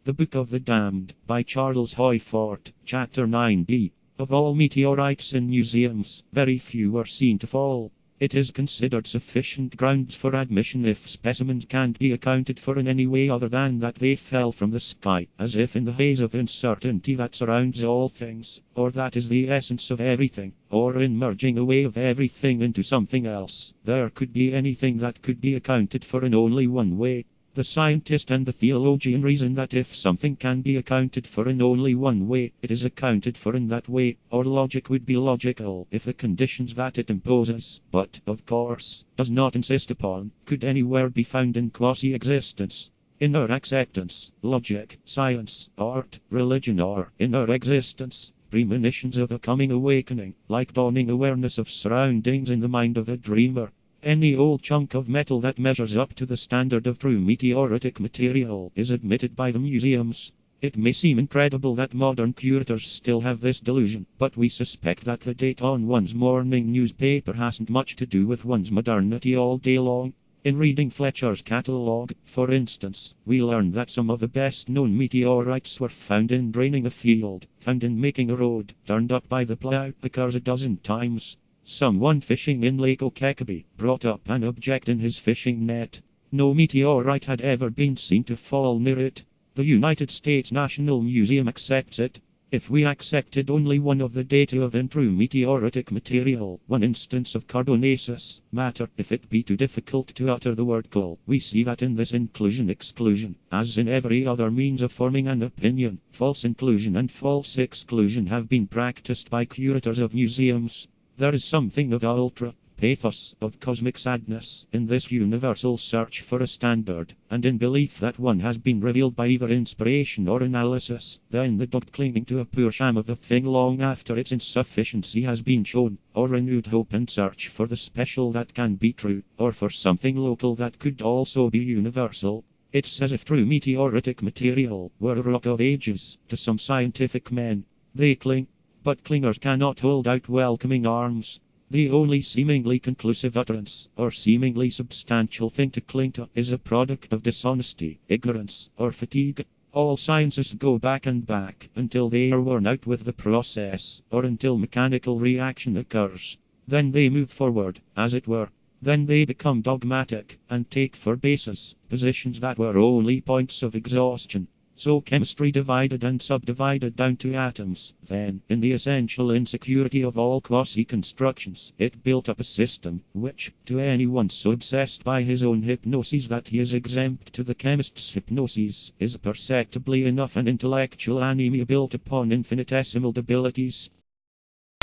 The Book of the Damned, by Charles Hoyfort, Chapter 9b. Of all meteorites in museums, very few are seen to fall. It is considered sufficient grounds for admission if specimens can't be accounted for in any way other than that they fell from the sky, as if in the haze of uncertainty that surrounds all things, or that is the essence of everything, or in merging away of everything into something else. There could be anything that could be accounted for in only one way. The scientist and the theologian reason that if something can be accounted for in only one way, it is accounted for in that way, or logic would be logical if the conditions that it imposes, but, of course, does not insist upon, could anywhere be found in quasi-existence. Inner acceptance, logic, science, art, religion or inner existence. Premonitions of a coming awakening, like dawning awareness of surroundings in the mind of a dreamer. Any old chunk of metal that measures up to the standard of true meteoritic material is admitted by the museums. It may seem incredible that modern curators still have this delusion, but we suspect that the date on one's morning newspaper hasn't much to do with one's modernity all day long. In reading Fletcher's catalogue, for instance, we learn that some of the best-known meteorites were found in draining a field, found in making a road, turned up by the plow occurs a dozen times. Someone fishing in Lake Okekebe brought up an object in his fishing net. No meteorite had ever been seen to fall near it. The United States National Museum accepts it. If we accepted only one of the data of true meteoritic material, one instance of carbonaceous matter, if it be too difficult to utter the word coal, we see that in this inclusion-exclusion, as in every other means of forming an opinion, false inclusion and false exclusion have been practiced by curators of museums. There is something of ultra-pathos, of cosmic sadness, in this universal search for a standard, and in belief that one has been revealed by either inspiration or analysis, then the dog clinging to a poor sham of the thing long after its insufficiency has been shown, or renewed hope and search for the special that can be true, or for something local that could also be universal. It's as if true meteoritic material were a rock of ages to some scientific men. They cling. But clingers cannot hold out welcoming arms. The only seemingly conclusive utterance, or seemingly substantial thing to cling to, is a product of dishonesty, ignorance, or fatigue. All sciences go back and back, until they are worn out with the process, or until mechanical reaction occurs. Then they move forward, as it were. Then they become dogmatic, and take for basis positions that were only points of exhaustion. So chemistry divided and subdivided down to atoms. Then, in the essential insecurity of all quasi-constructions, it built up a system, which, to anyone so obsessed by his own hypnoses that he is exempt to the chemist's hypnoses, is perceptibly enough an intellectual anemia built upon infinitesimal debilities.